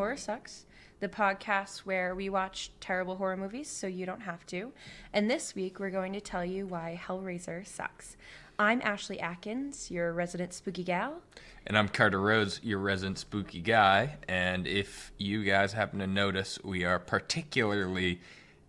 Horror Sucks, the podcast where we watch terrible horror movies so you don't have to. And this week we're going to tell you why Hellraiser sucks. I'm Ashley Atkins, your resident spooky gal. And I'm Carter Rhodes, your resident spooky guy. And if you guys happen to notice we are particularly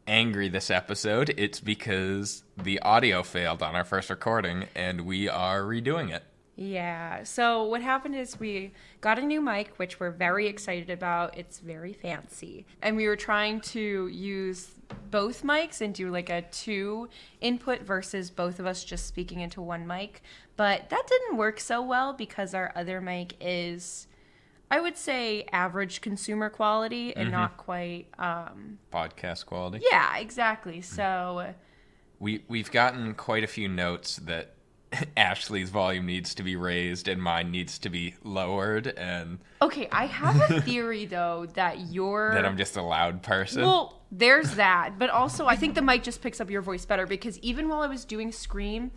angry this episode, it's because the audio failed on our first recording and we are redoing it. Yeah, so what happened is we got a new mic, which we're very excited about. It's very fancy. And we were trying to use both mics and do like a 2 input versus both of us just speaking into one mic. But that didn't work so well because our other mic is, I would say, average consumer quality and not quite... podcast quality. Yeah, exactly. So... We've gotten quite a few notes that Ashley's volume needs to be raised and mine needs to be lowered, and okay, I have a theory though that I'm just a loud person. Well, there's that, but also I think the mic just picks up your voice better because even while I was doing Scream,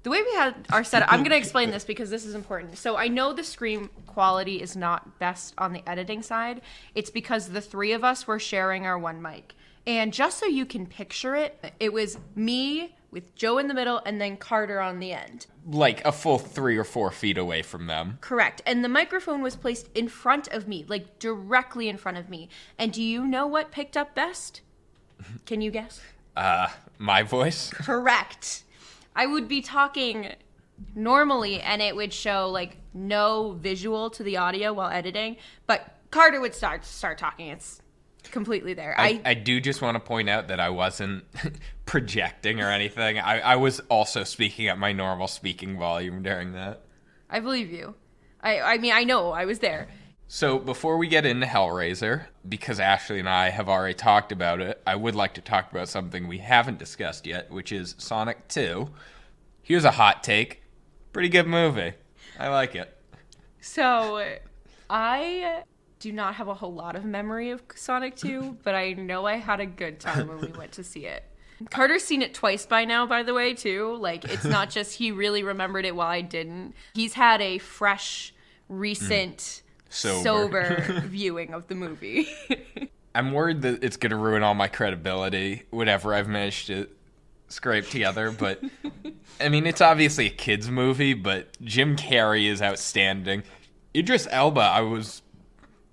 the way we had our setup, I'm going to explain this because this is important. So I know the Scream quality is not best on the editing side. It's because the three of us were sharing our one mic. And just so you can picture it, it was me with Joe in the middle and then Carter on the end. Like a full 3 or 4 feet away from them. Correct. And the microphone was placed in front of me, like directly in front of me. And do you know what picked up best? Can you guess? My voice? Correct. I would be talking normally and it would show like no visual to the audio while editing, but Carter would start talking. It's completely there. I do just want to point out that I wasn't projecting or anything. I was also speaking at my normal speaking volume during that. I believe you. I mean, I know I was there. So before we get into Hellraiser, because Ashley and I have already talked about it, I would like to talk about something we haven't discussed yet, which is Sonic 2. Here's a hot take. Pretty good movie. I like it. So I do not have a whole lot of memory of Sonic 2, but I know I had a good time when we went to see it. Carter's seen it twice by now, by the way, too. Like, it's not just he really remembered it while I didn't. He's had a fresh, recent, sober viewing of the movie. I'm worried that it's going to ruin all my credibility, whatever I've managed to scrape together, but I mean, it's obviously a kid's movie, but Jim Carrey is outstanding. Idris Elba,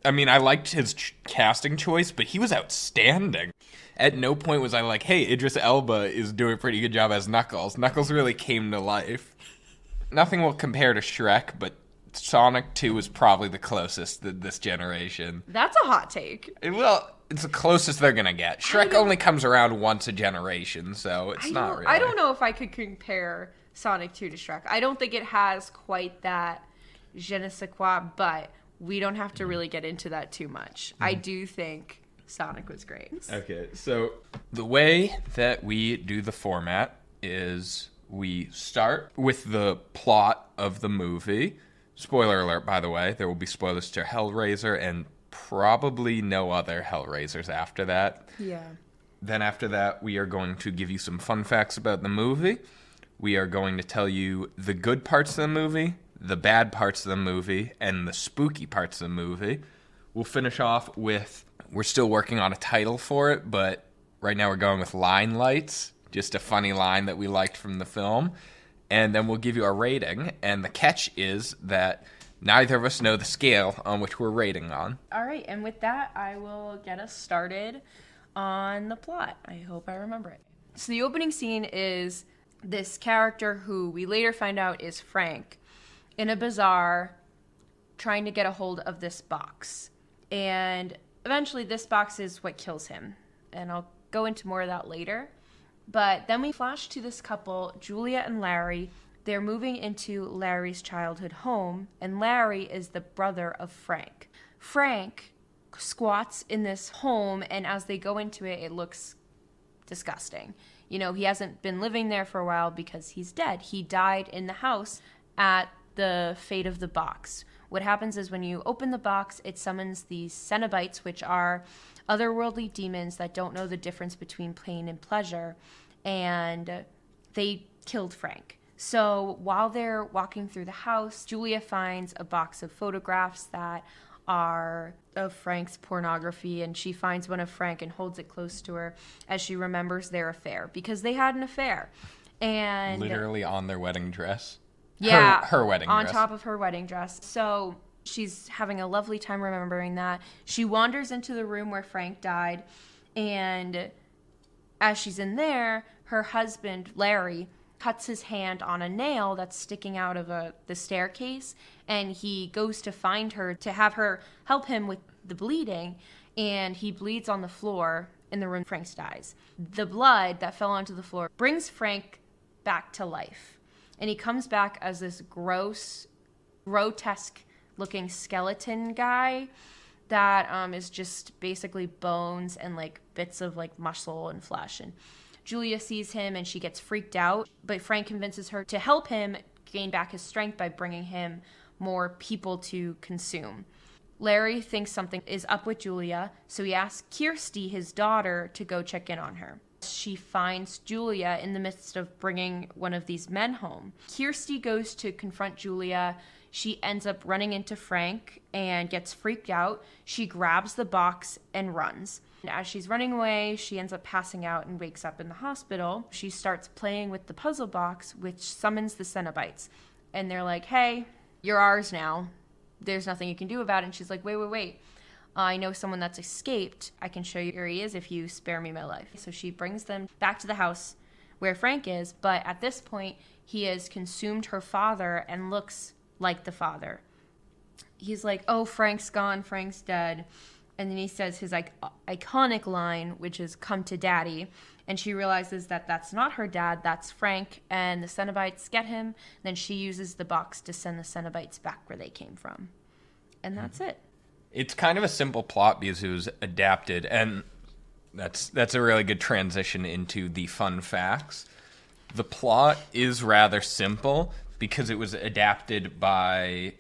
I liked his casting choice, but he was outstanding. At no point was I like, hey, Idris Elba is doing a pretty good job as Knuckles. Knuckles really came to life. Nothing will compare to Shrek, but Sonic 2 is probably the closest this generation. That's a hot take. Well, it's the closest they're going to get. Shrek only comes around once a generation, so it's not really. I don't know if I could compare Sonic 2 to Shrek. I don't think it has quite that je ne sais quoi, but we don't have to really get into that too much. I do think Sonic was great. Okay, so the way that we do the format is we start with the plot of the movie. Spoiler alert, by the way. There will be spoilers to Hellraiser and probably no other Hellraisers after that. Yeah. Then after that, we are going to give you some fun facts about the movie. We are going to tell you the good parts of the movie, the bad parts of the movie, and the spooky parts of the movie. We'll finish off with, we're still working on a title for it, but right now we're going with Line Lights, just a funny line that we liked from the film. And then we'll give you a rating, and the catch is that neither of us know the scale on which we're rating on. All right, and with that, I will get us started on the plot. I hope I remember it. So the opening scene is this character who we later find out is Frank in a bazaar trying to get a hold of this box. And eventually this box is what kills him. And I'll go into more of that later. But then we flash to this couple, Julia and Larry. They're moving into Larry's childhood home, and Larry is the brother of Frank. Frank squats in this home, and as they go into it, it looks disgusting. You know, he hasn't been living there for a while because he's dead. He died in the house at the fate of the box. What happens is when you open the box, it summons these Cenobites, which are otherworldly demons that don't know the difference between pain and pleasure, and they killed Frank. So while they're walking through the house, Julia finds a box of photographs that are of Frank's pornography, and she finds one of Frank and holds it close to her as she remembers their affair, because they had an affair. And Literally on their wedding dress. yeah, Her wedding on dress. top of her wedding dress. So she's having a lovely time remembering that. She wanders into the room where Frank died, and as she's in there, her husband, Larry, cuts his hand on a nail that's sticking out of the staircase, and he goes to find her to have her help him with the bleeding, and he bleeds on the floor in the room Frank dies. The blood that fell onto the floor brings Frank back to life, and he comes back as this gross, grotesque looking skeleton guy that is just basically bones and like bits of like muscle and flesh. And Julia sees him and she gets freaked out, but Frank convinces her to help him gain back his strength by bringing him more people to consume. Larry thinks something is up with Julia, so he asks Kirsty, his daughter, to go check in on her. She finds Julia in the midst of bringing one of these men home. Kirsty goes to confront Julia. She ends up running into Frank and gets freaked out. She grabs the box and runs. As she's running away, she ends up passing out and wakes up in the hospital. She starts playing with the puzzle box, which summons the Cenobites. And they're like, hey, you're ours now. There's nothing you can do about it. And she's like, wait. I know someone that's escaped. I can show you where he is if you spare me my life. So she brings them back to the house where Frank is. But at this point, he has consumed her father and looks like the father. He's like, oh, Frank's gone. Frank's dead. And then he says his iconic line, which is, come to daddy. And she realizes that that's not her dad, that's Frank. And the Cenobites get him. Then she uses the box to send the Cenobites back where they came from. And that's it. It's kind of a simple plot because it was adapted. And that's a really good transition into the fun facts. The plot is rather simple because it was adapted by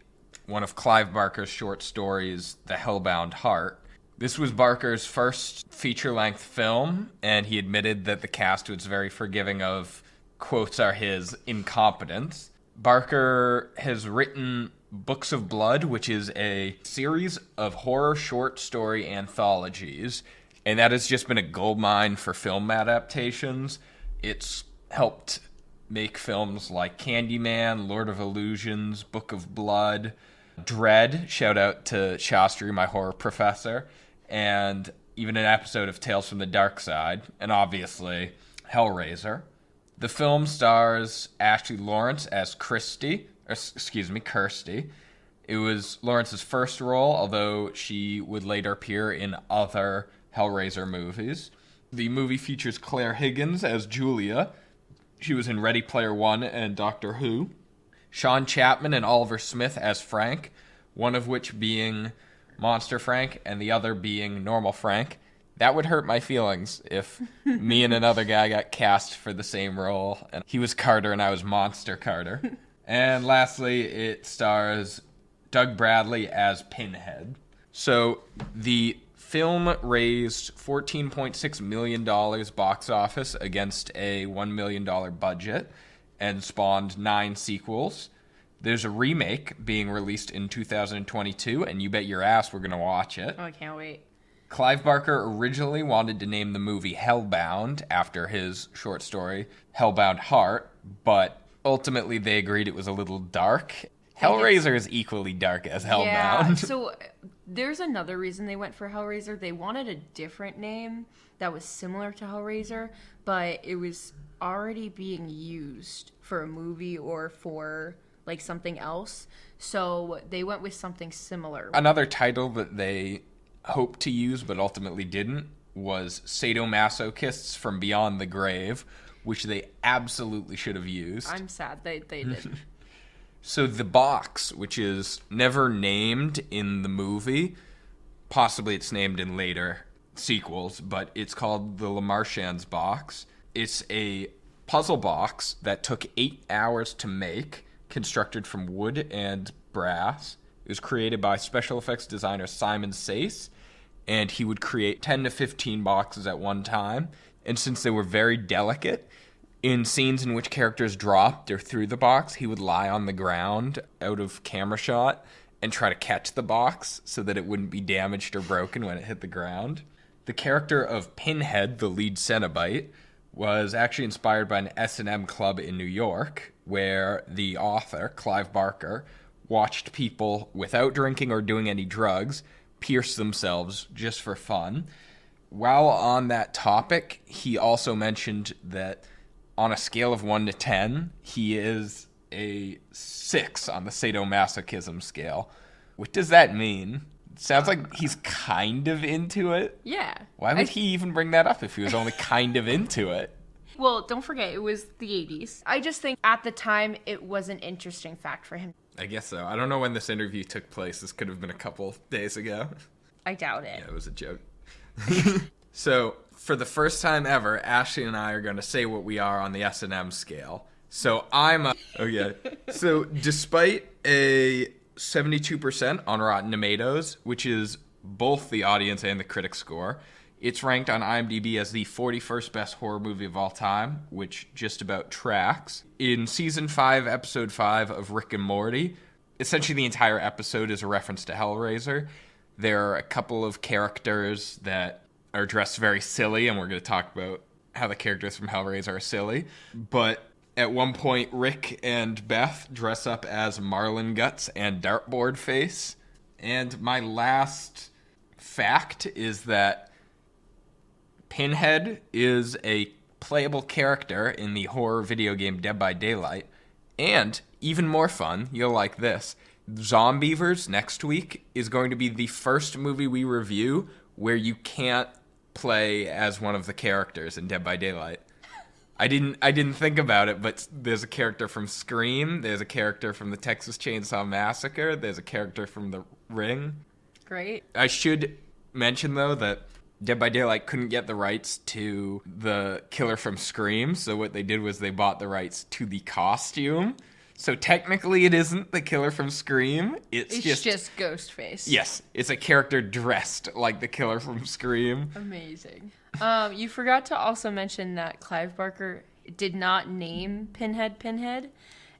one of Clive Barker's short stories, The Hellbound Heart. This was Barker's first feature-length film, and he admitted that the cast was very forgiving of, quotes are his, incompetence. Barker has written Books of Blood, which is a series of horror short story anthologies, and that has just been a goldmine for film adaptations. It's helped make films like Candyman, Lord of Illusions, Book of Blood, Dread, shout out to Shastri, my horror professor, and even an episode of Tales from the Dark Side, and obviously Hellraiser. The film stars Ashley Lawrence as Kirsty. It was Lawrence's first role, although she would later appear in other Hellraiser movies. The movie features Claire Higgins as Julia. She was in Ready Player One and Doctor Who. Sean Chapman and Oliver Smith as Frank, one of which being Monster Frank and the other being Normal Frank. That would hurt my feelings if me and another guy got cast for the same role, and he was Carter and I was Monster Carter. And lastly, it stars Doug Bradley as Pinhead. So the film raised $14.6 million box office against a $1 million budget and spawned 9 sequels. There's a remake being released in 2022, and you bet your ass we're going to watch it. Oh, I can't wait. Clive Barker originally wanted to name the movie Hellbound after his short story, Hellbound Heart, but ultimately they agreed it was a little dark. Hellraiser is equally dark as Hellbound. Yeah, so there's another reason they went for Hellraiser. They wanted a different name that was similar to Hellraiser, but it was already being used for a movie or for like something else. So they went with something similar. Another title that they hoped to use but ultimately didn't was Sadomasochists from Beyond the Grave, which they absolutely should have used. I'm sad they didn't. So the box, which is never named in the movie, possibly it's named in later sequels, but it's called the LaMarchand's box. It's a puzzle box that took 8 hours to make, constructed from wood and brass. It was created by special effects designer Simon Sace, and he would create 10 to 15 boxes at one time. And since they were very delicate, in scenes in which characters dropped or threw the box, he would lie on the ground out of camera shot and try to catch the box so that it wouldn't be damaged or broken when it hit the ground. The character of Pinhead, the lead Cenobite, was actually inspired by an S&M club in New York, where the author, Clive Barker, watched people without drinking or doing any drugs pierce themselves just for fun. While on that topic, he also mentioned that on a scale of 1 to 10, he is a 6 on the sadomasochism scale. What does that mean? Sounds like he's kind of into it. Yeah. Why would he even bring that up if he was only kind of into it? Well, don't forget, it was the 80s. I just think at the time it was an interesting fact for him. I guess so. I don't know when this interview took place. This could have been a couple days ago. I doubt it. Yeah, it was a joke. So, for the first time ever, Ashley and I are going to say what we are on the S&M scale. So, So, despite a 72% on Rotten Tomatoes, which is both the audience and the critic score, it's ranked on IMDb as the 41st best horror movie of all time, which just about tracks. In Season 5, Episode 5 of Rick and Morty, essentially the entire episode is a reference to Hellraiser. There are a couple of characters that are dressed very silly, and we're going to talk about how the characters from Hellraiser are silly. But at one point, Rick and Beth dress up as Marlin Guts and Dartboard Face. And my last fact is that Pinhead is a playable character in the horror video game Dead by Daylight. And, even more fun, you'll like this, Zombievers next week is going to be the first movie we review where you can't play as one of the characters in Dead by Daylight. I didn't think about it, but there's a character from Scream, there's a character from the Texas Chainsaw Massacre, there's a character from The Ring. Great. I should mention, though, that Dead by Daylight couldn't get the rights to the killer from Scream, so what they did was they bought the rights to the costume. So technically it isn't the killer from Scream. It's just Ghostface. Yes, it's a character dressed like the killer from Scream. Amazing. You forgot to also mention that Clive Barker did not name Pinhead,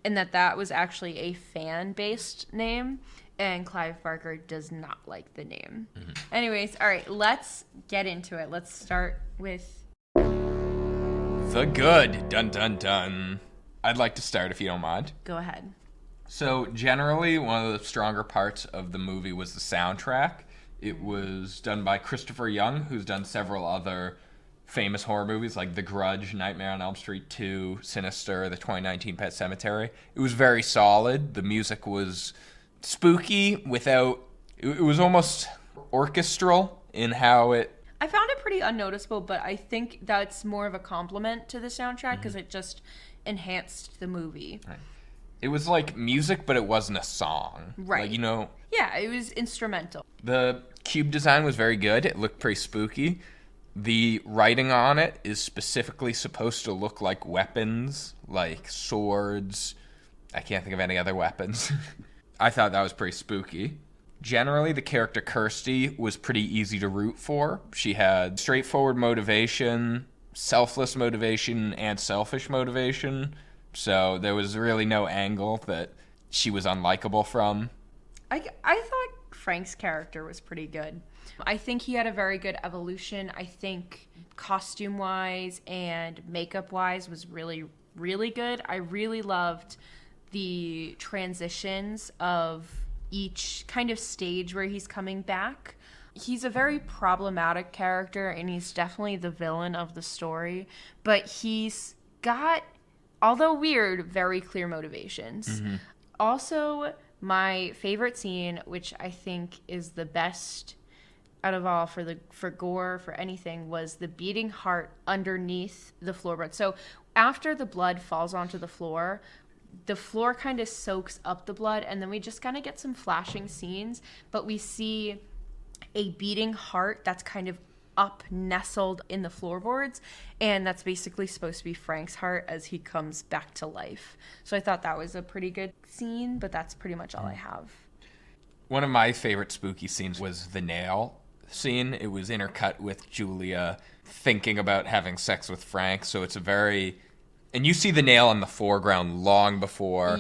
and that was actually a fan-based name, and Clive Barker does not like the name. Mm-hmm. Anyways, all right, let's get into it. Let's start with The Good. Dun, dun, dun. I'd like to start if you don't mind. Go ahead. So generally, one of the stronger parts of the movie was the soundtrack. It was done by Christopher Young, who's done several other famous horror movies like The Grudge, Nightmare on Elm Street 2, Sinister, the 2019 Pet Sematary. It was very solid. The music was spooky without... It was almost orchestral in how it... I found it pretty unnoticeable, but I think that's more of a compliment to the soundtrack because it just enhanced the movie. Right. It was like music, but it wasn't a song. Right. Like, you know... Yeah, it was instrumental. The cube design was very good. It looked pretty spooky. The writing on it is specifically supposed to look like weapons, like swords. I can't think of any other weapons. I thought that was pretty spooky. Generally, the character Kirsty was pretty easy to root for. She had straightforward motivation, selfless motivation, and selfish motivation. So there was really no angle that she was unlikable from. I thought Frank's character was pretty good. I think he had a very good evolution. I think costume-wise and makeup-wise was really, really good. I really loved the transitions of each kind of stage where he's coming back. He's a very problematic character, and he's definitely the villain of the story. But he's got, although weird, very clear motivations. Mm-hmm. Also, my favorite scene, which I think is the best out of all for gore, for anything, was the beating heart underneath the floorboard. So after the blood falls onto the floor kind of soaks up the blood, and then we just kind of get some flashing scenes, but we see a beating heart that's kind of up nestled in the floorboards, and that's basically supposed to be Frank's heart as he comes back to life. So I thought that was a pretty good scene, but that's pretty much all I have. One of my favorite spooky scenes was the nail scene. It was intercut with Julia thinking about having sex with Frank, so it's a very... And you see the nail in the foreground long before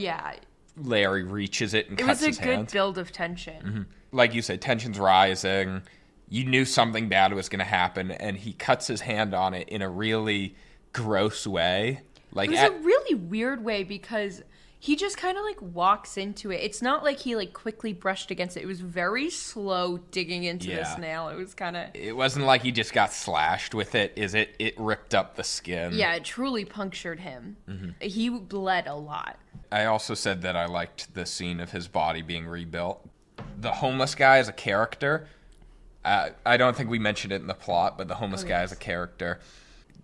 Larry reaches it and It cuts was his a good hand. build of tension. Like you said, tension's rising. You knew something bad was going to happen, and he cuts his hand on it in a really gross way. Like It was a really weird way because he just kind of like walks into it. It's not like he like quickly brushed against it. It was very slow digging into this nail. It was kind of... It wasn't like he just got slashed with it, is it? It ripped up the skin. Yeah, it truly punctured him. He bled a lot. I also said that I liked the scene of his body being rebuilt. The homeless guy is a character. I don't think we mentioned it in the plot, but the homeless guy is a character.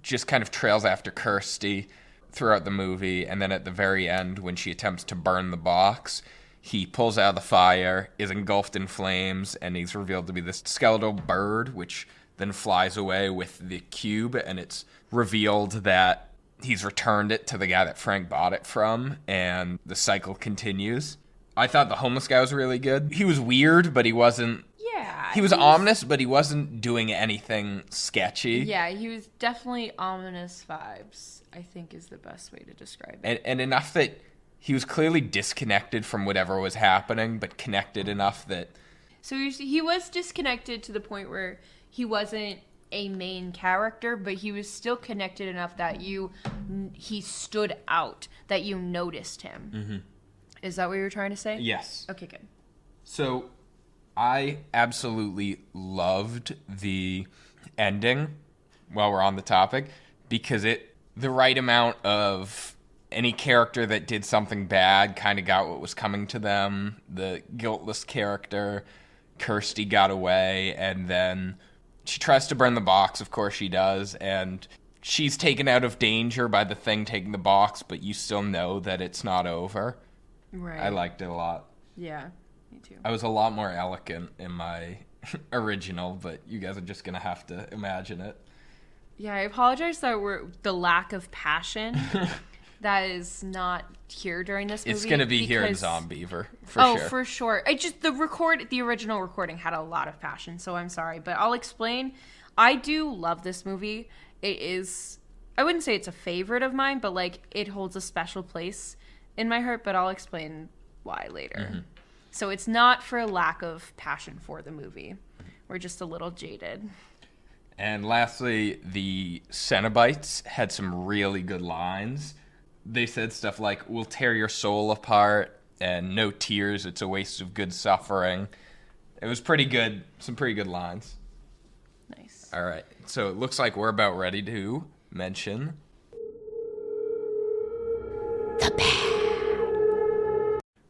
Just kind of trails after Kirsty throughout the movie, and then at the very end, when she attempts to burn the box, he pulls out of the fire, is engulfed in flames, and he's revealed to be this skeletal bird, which then flies away with the cube, and it's revealed that he's returned it to the guy that Frank bought it from, and the cycle continues. I thought the homeless guy was really good. He was weird, but he wasn't... Yeah. He was ominous, but he wasn't doing anything sketchy. Yeah, he was definitely ominous vibes, I think is the best way to describe it. And enough that he was clearly disconnected from whatever was happening, but connected enough that... So he was disconnected to the point where he wasn't a main character, but he was still connected enough that he stood out, that you noticed him. Mm-hmm. Is that what you were trying to say? Yes. Okay, good. So I absolutely loved the ending, while we're on the topic, because the right amount of any character that did something bad kind of got what was coming to them. The guiltless character, Kirsty, got away, and then she tries to burn the box, of course she does, and she's taken out of danger by the thing taking the box, but you still know that it's not over. Right. I liked it a lot. Yeah, me too. I was a lot more eloquent in my original, but you guys are just going to have to imagine it. Yeah, I apologize that the lack of passion that is not here during this movie. It's going to be here in Zombiever, for sure. Oh, for sure. The original recording had a lot of passion, so I'm sorry. But I'll explain. I do love this movie. It is, I wouldn't say it's a favorite of mine, but like it holds a special place in my heart, but I'll explain why later. Mm-hmm. So it's not for lack of passion for the movie. We're just a little jaded. And lastly, the Cenobites had some really good lines. They said stuff like, "We'll tear your soul apart," and "No tears, it's a waste of good suffering." It was pretty good. Some pretty good lines. Nice. All right. So it looks like we're about ready to mention the bad.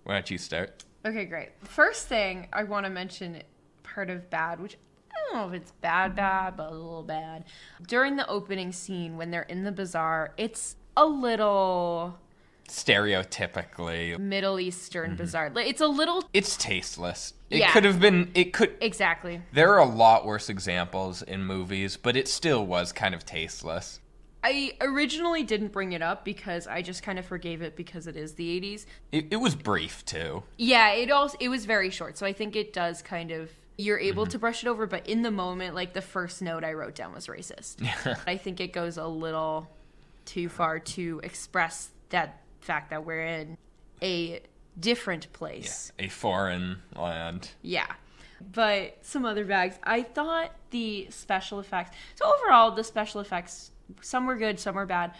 Why don't you start? Okay, great. First thing I want to mention, part of bad, which I don't know if it's bad, but a little bad. During the opening scene, when they're in the bazaar, it's a little... stereotypically Middle Eastern bazaar. It's a little... It's tasteless. It could have been... Exactly. There are a lot worse examples in movies, but it still was kind of tasteless. I originally didn't bring it up because I just kind of forgave it because it is the 80s. It was brief, too. Yeah, it was very short, so I think it does kind of... You're able to brush it over, but in the moment, like, the first note I wrote down was racist. I think it goes a little too far to express that fact that we're in a different place. Yeah, a foreign land. Yeah. But some other bags. I thought the special effects... So overall, the special effects, some were good, some were bad.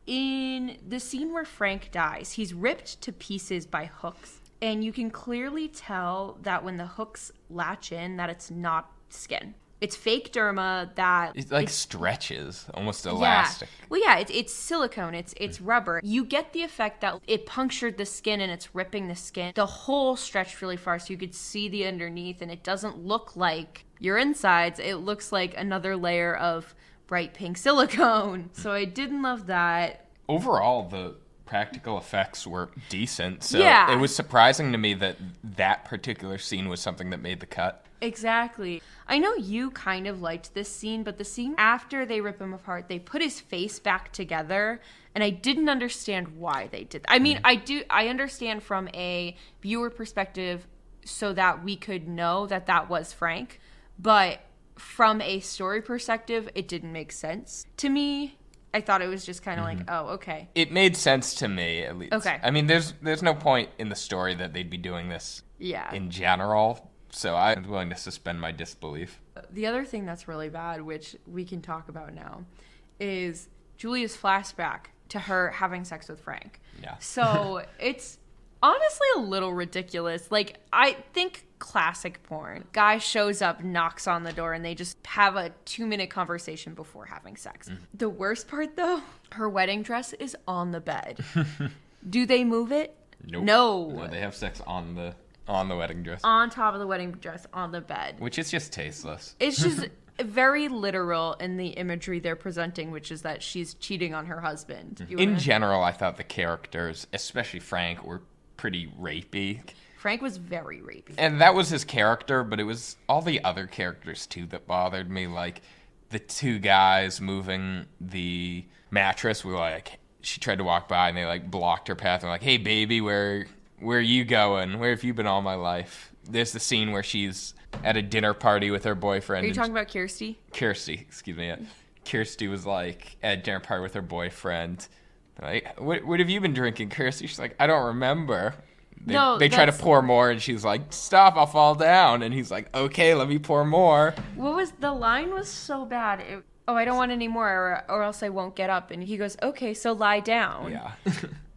In the scene where Frank dies, he's ripped to pieces by hooks. And you can clearly tell that when the hooks latch in, that it's not skin. It's fake derma that... It like stretches, almost elastic. Yeah. Well, yeah, it's silicone, it's rubber. You get the effect that it punctured the skin and it's ripping the skin. The hole stretched really far so you could see the underneath, and it doesn't look like your insides. It looks like another layer of bright pink silicone. So I didn't love that. Overall, the practical effects were decent. So yeah. It was surprising to me that particular scene was something that made the cut. Exactly. I know you kind of liked this scene, but the scene after they rip him apart, they put his face back together, and I didn't understand why they did that. I mean, I understand from a viewer perspective so that we could know that was Frank, but from a story perspective, it didn't make sense to me. I thought it was just kind of like, oh, okay. It made sense to me, at least. Okay. I mean, there's no point in the story that they'd be doing this Yeah. in general, so I'm willing to suspend my disbelief. The other thing that's really bad, which we can talk about now, is Julia's flashback to her having sex with Frank. Yeah. So it's honestly a little ridiculous. Like, I think classic porn. Guy shows up, knocks on the door, and they just have a 2-minute conversation before having sex. The worst part, though, her wedding dress is on the bed. Do they move it? Nope. No, they have sex on the wedding dress, on top of the wedding dress on the bed. which is just tasteless. It's just very literal in the imagery they're presenting, which is that she's cheating on her husband. In general, I thought the characters, especially Frank, were pretty rapey. Frank was very rapey. And that was his character, but it was all the other characters, too, that bothered me. Like, the two guys moving the mattress were like, she tried to walk by and they, like, blocked her path. And like, hey, baby, where are you going? Where have you been all my life? There's the scene where she's at a dinner party with her boyfriend. Are you talking about Kirsty? Kirsty, excuse me. Yeah. Kirsty was, like, at a dinner party with her boyfriend. Like, what have you been drinking, Kirsty? She's like, I don't remember. They try to pour more, and she's like, stop, I'll fall down. And he's like, okay, let me pour more. The line was so bad. I don't want any more, or else I won't get up. And he goes, okay, so lie down. Yeah.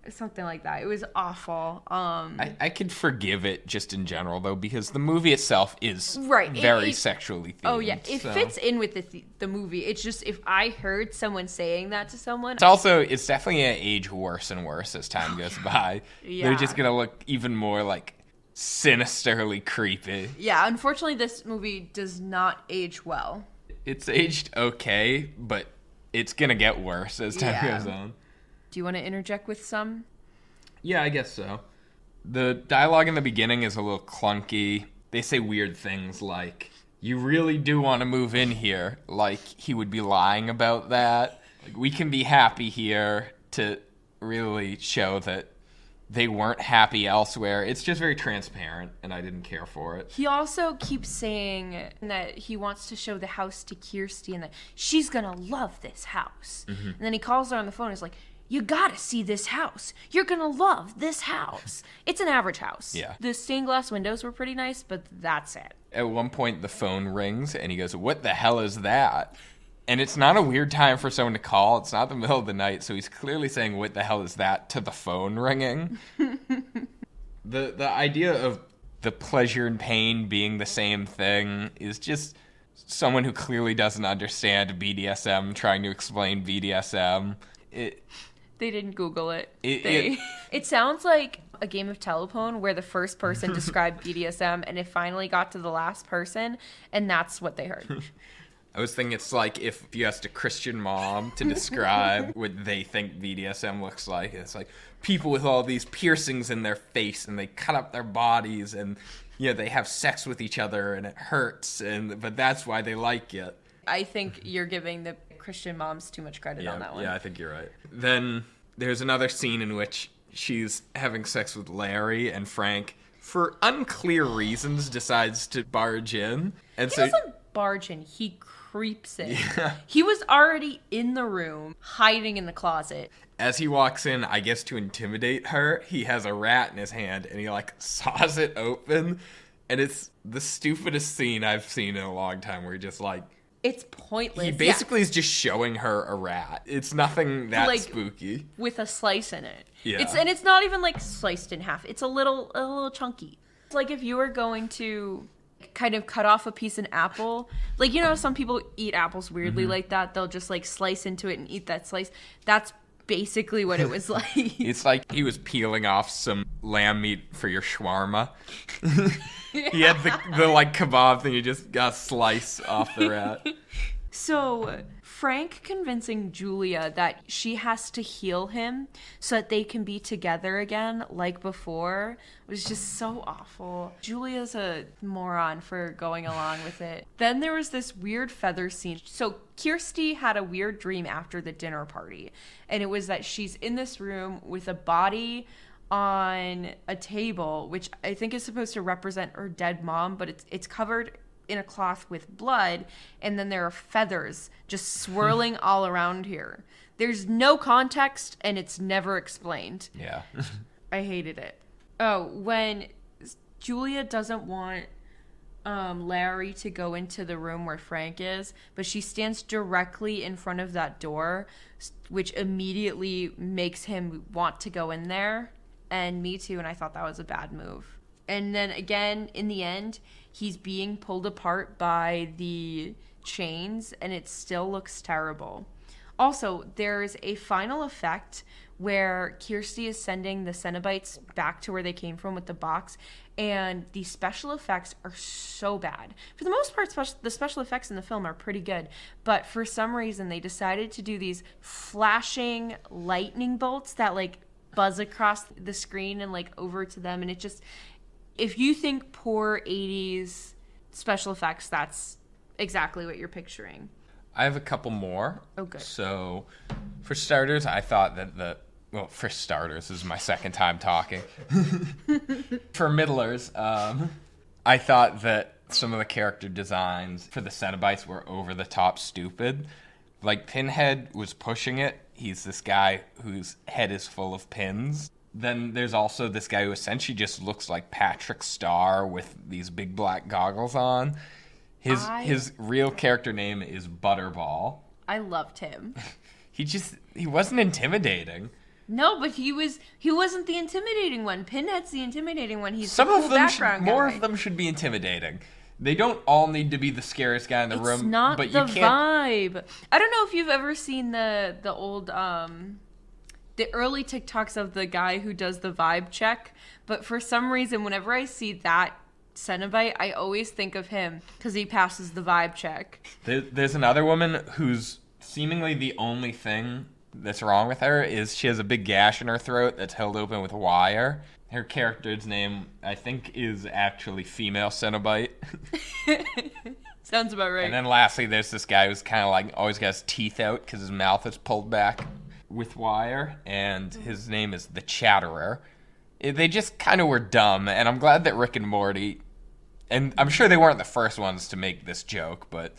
Something like that. It was awful. I could forgive it just in general, though, because the movie itself is Right. very sexually themed. Oh, yeah. It fits in with the movie. It's just, if I heard someone saying that to someone... It's definitely going to age worse and worse as time goes by. Yeah. They're just going to look even more, like, sinisterly creepy. Yeah, unfortunately, this movie does not age well. It's aged okay, but it's going to get worse as time goes on. Do you want to interject with some? Yeah, I guess so. The dialogue in the beginning is a little clunky. They say weird things like, you really do want to move in here. Like, he would be lying about that. Like, we can be happy here, to really show that they weren't happy elsewhere. It's just very transparent, and I didn't care for it. He also keeps saying that he wants to show the house to Kirsty and that she's going to love this house. Mm-hmm. And then he calls her on the phone and is like, you gotta see this house. You're gonna love this house. It's an average house. Yeah. The stained glass windows were pretty nice, but that's it. At one point, the phone rings, and he goes, what the hell is that? And it's not a weird time for someone to call. It's not the middle of the night, so he's clearly saying, what the hell is that, to the phone ringing. The idea of the pleasure and pain being the same thing is just someone who clearly doesn't understand BDSM trying to explain BDSM. They didn't Google it. It sounds like a game of telephone where the first person described BDSM and it finally got to the last person, and that's what they heard. I was thinking it's like if you asked a Christian mom to describe what they think BDSM looks like. It's like people with all these piercings in their face and they cut up their bodies and they have sex with each other and it hurts, but that's why they like it. I think you're giving the Christian moms too much credit on that one. Yeah, I think you're right. Then there's another scene in which she's having sex with Larry, and Frank, for unclear reasons, decides to barge in. And he doesn't barge in. He creeps in. Yeah. He was already in the room, hiding in the closet. As he walks in, I guess to intimidate her, he has a rat in his hand, and he, saws it open. And it's the stupidest scene I've seen in a long time, where he just, it's pointless. He basically is just showing her a rat. It's nothing that spooky. With a slice in it. Yeah. It's not even sliced in half. It's a little chunky. It's like if you were going to kind of cut off a piece of apple. Some people eat apples weirdly like that. They'll just slice into it and eat that slice. That's basically what it was like. It's like he was peeling off some lamb meat for your shawarma. He had the kebab thing. You just got a slice off the rat. So Frank convincing Julia that she has to heal him so that they can be together again like before was just so awful. Julia's a moron for going along with it. Then there was this weird feather scene. So Kirsty had a weird dream after the dinner party, and it was that she's in this room with a body on a table, which I think is supposed to represent her dead mom, but it's covered in a cloth with blood, and then there are feathers just swirling all around here. There's no context, and it's never explained. Yeah. I hated it. Oh, when Julia doesn't want Larry to go into the room where Frank is, but she stands directly in front of that door, which immediately makes him want to go in there. And me too, and I thought that was a bad move. And then again, in the end, he's being pulled apart by the chains, and it still looks terrible. Also, there's a final effect where Kirsty is sending the Cenobites back to where they came from with the box, and the special effects are so bad. For the most part, the special effects in the film are pretty good, but for some reason, they decided to do these flashing lightning bolts that, like, buzz across the screen and, like, over to them, and it just... If you think poor 80s special effects, that's exactly what you're picturing. I have a couple more. Oh, good. So, for starters, I thought that for starters, this is my second time talking. For middlers, I thought that some of the character designs for the Cenobites were over-the-top stupid. Like, Pinhead was pushing it. He's this guy whose head is full of pins. Then there's also this guy who essentially just looks like Patrick Starr with these big black goggles on. His real character name is Butterball. I loved him. He wasn't intimidating. No, but he wasn't the intimidating one. Pinhead's the intimidating one. He's the cool background guy. More of them should be intimidating. They don't all need to be the scariest guy in the room. It's not but the you can't... vibe. I don't know if you've ever seen the old the early TikToks of the guy who does the vibe check, but for some reason, whenever I see that Cenobite, I always think of him because he passes the vibe check. There's another woman who's seemingly the only thing that's wrong with her is she has a big gash in her throat that's held open with wire. Her character's name, I think, is actually female Cenobite. Sounds about right. And then lastly, there's this guy who's kind of like always got his teeth out because his mouth is pulled back with wire, and his name is the Chatterer. They just kind of were dumb, and I'm glad that Rick and Morty, and I'm sure they weren't the first ones to make this joke, but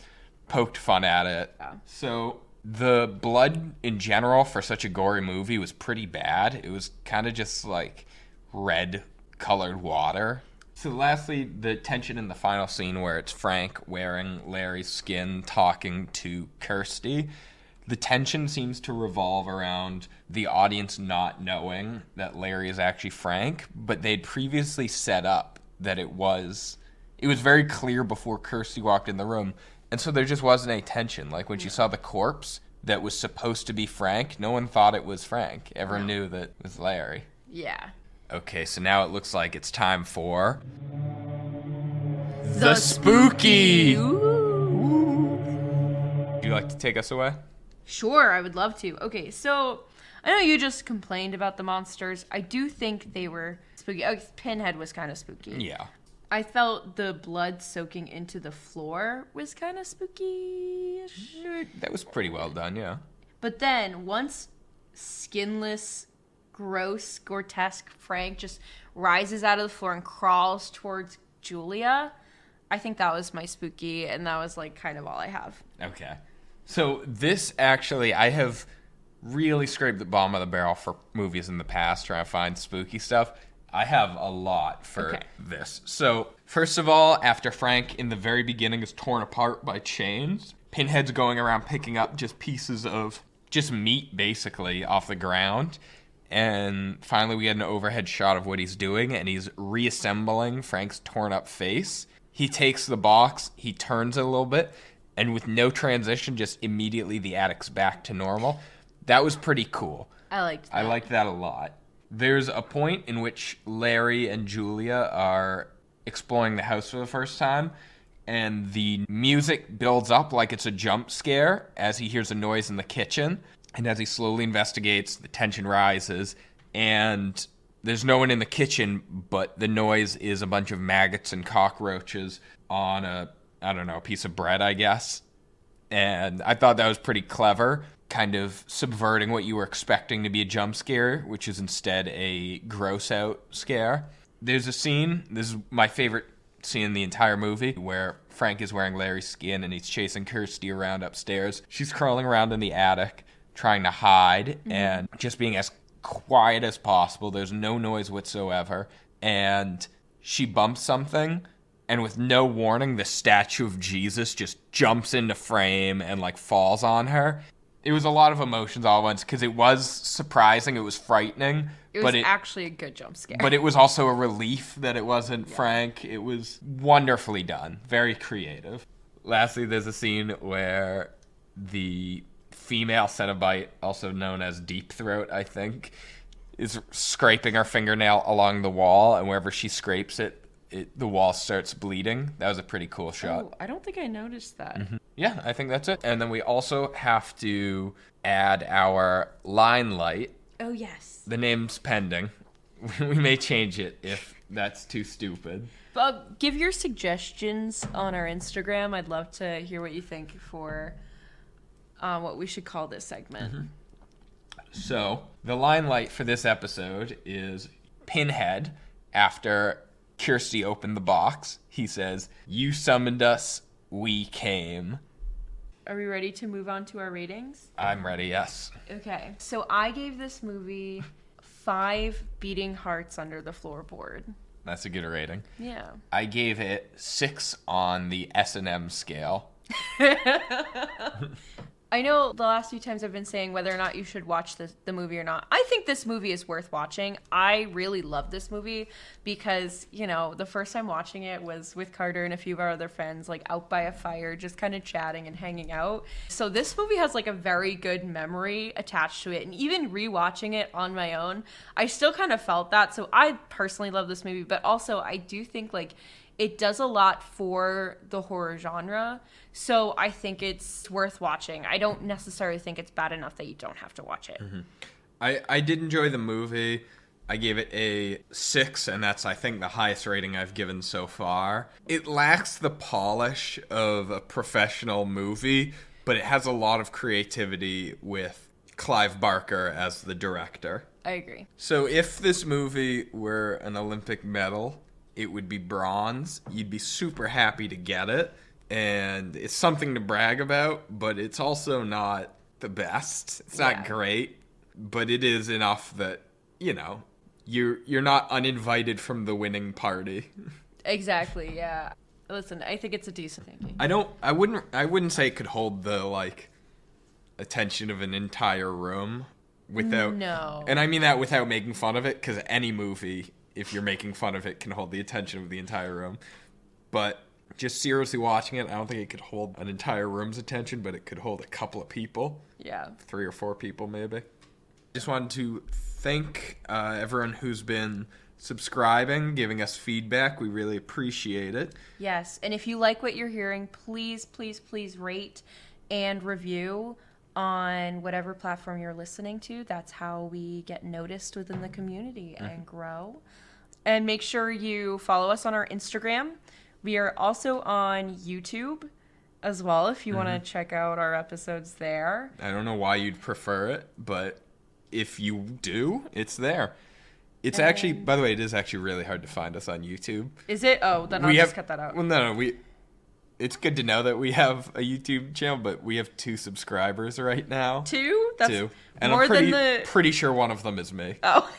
poked fun at it. Yeah. So the blood in general for such a gory movie was pretty bad. It was kind of just like red colored water. So lastly, the tension in the final scene where it's Frank wearing Larry's skin talking to Kirsty. The tension seems to revolve around the audience not knowing that Larry is actually Frank, but they'd previously set up that it was very clear before Kirsty walked in the room, and so there just wasn't any tension. Like when she saw the corpse that was supposed to be Frank, no one thought it was Frank. Everyone knew that it was Larry. Yeah. Okay, so now it looks like it's time for... The Spooky! Ooh. Would you like to take us away? Sure, I would love to. Okay, so I know you just complained about the monsters. I do think they were spooky. Oh, Pinhead was kind of spooky. Yeah. I felt the blood soaking into the floor was kind of spooky-ish. That was pretty well done, yeah. But then once skinless, gross, grotesque Frank just rises out of the floor and crawls towards Julia, I think that was my spooky, and that was like kind of all I have. Okay. So this actually, I have really scraped the bottom of the barrel for movies in the past trying to find spooky stuff. I have a lot for this. So first of all, after Frank in the very beginning is torn apart by chains, Pinhead's going around picking up just pieces of just meat basically off the ground. And finally we get an overhead shot of what he's doing, and he's reassembling Frank's torn up face. He takes the box, he turns it a little bit, and with no transition, just immediately the attic's back to normal. That was pretty cool. I liked that. I liked that a lot. There's a point in which Larry and Julia are exploring the house for the first time, and the music builds up like it's a jump scare as he hears a noise in the kitchen. And as he slowly investigates, the tension rises, and there's no one in the kitchen, but the noise is a bunch of maggots and cockroaches on a piece of bread, I guess. And I thought that was pretty clever, kind of subverting what you were expecting to be a jump scare, which is instead a gross out scare. There's a scene, this is my favorite scene in the entire movie, where Frank is wearing Larry's skin and he's chasing Kirsty around upstairs. She's crawling around in the attic trying to hide and just being as quiet as possible. There's no noise whatsoever. And she bumps something, and with no warning, the statue of Jesus just jumps into frame and like falls on her. It was a lot of emotions all at once because it was surprising, it was frightening. It was actually a good jump scare. But it was also a relief that it wasn't Frank. It was wonderfully done. Very creative. Lastly, there's a scene where the female Cenobite, also known as Deep Throat, I think, is scraping her fingernail along the wall, and wherever she scrapes it, the wall starts bleeding. That was a pretty cool shot. Oh, I don't think I noticed that. Yeah, I think that's it. And then we also have to add our line light. Oh, yes. The name's pending. We may change it if that's too stupid. But give your suggestions on our Instagram. I'd love to hear what you think for what we should call this segment. So, the line light for this episode is Pinhead. After Kirsty opened the box, he says, "You summoned us, we came." Are we ready to move on to our ratings? I'm ready, yes. Okay. So I gave this movie 5 beating hearts under the floorboard. That's a good rating. Yeah. I gave it 6 on the S&M scale. I know the last few times I've been saying whether or not you should watch the movie or not. I think this movie is worth watching. I really love this movie because, you know, the first time watching it was with Carter and a few of our other friends, like out by a fire, just kind of chatting and hanging out. So this movie has like a very good memory attached to it. And even rewatching it on my own, I still kind of felt that. So I personally love this movie, but also I do think like it does a lot for the horror genre. So I think it's worth watching. I don't necessarily think it's bad enough that you don't have to watch it. I did enjoy the movie. I gave it a 6, and that's, I think, the highest rating I've given so far. It lacks the polish of a professional movie, but it has a lot of creativity with Clive Barker as the director. I agree. So if this movie were an Olympic medal, it would be bronze. You'd be super happy to get it. And it's something to brag about, but it's also not the best. It's not great, but it is enough that, you know, you're not uninvited from the winning party. Exactly, yeah. Listen, I think it's a decent thing. I wouldn't say it could hold the like attention of an entire room without No. And I mean that without making fun of it, because any movie, if you're making fun of it, can hold the attention of the entire room. But just seriously watching it, I don't think it could hold an entire room's attention, but it could hold a couple of people. Yeah. 3 or 4 people, maybe. Just wanted to thank everyone who's been subscribing, giving us feedback. We really appreciate it. Yes, and if you like what you're hearing, please, please, please rate and review on whatever platform you're listening to. That's how we get noticed within the community and grow. And make sure you follow us on our Instagram. We are also on YouTube as well, if you want to check out our episodes there. I don't know why you'd prefer it, but if you do, it's there. It's actually, by the way, it is actually really hard to find us on YouTube. Is it? Oh, then I'll just cut that out. Well, no, it's good to know that we have a YouTube channel, but we have 2 subscribers right now. 2? That's 2. And more I'm pretty sure one of them is me. Oh.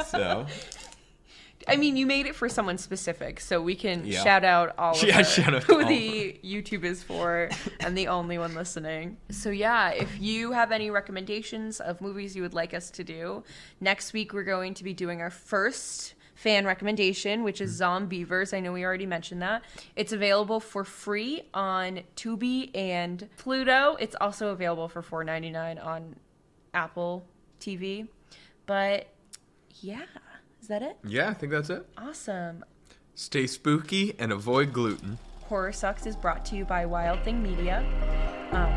So... I mean, you made it for someone specific, so we can shout out all of shout out who the YouTube is for and the only one listening. So yeah, if you have any recommendations of movies you would like us to do, next week we're going to be doing our first fan recommendation, which is Zombievers. I know we already mentioned that. It's available for free on Tubi and Pluto. It's also available for $4.99 on Apple TV. But yeah. Is that it? Yeah, I think that's it. Awesome. Stay spooky and avoid gluten. Horror Sucks is brought to you by Wild Thing Media.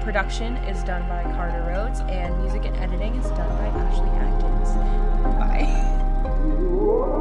Production is done by Carter Rhodes, and music and editing is done by Ashley Atkins. Bye.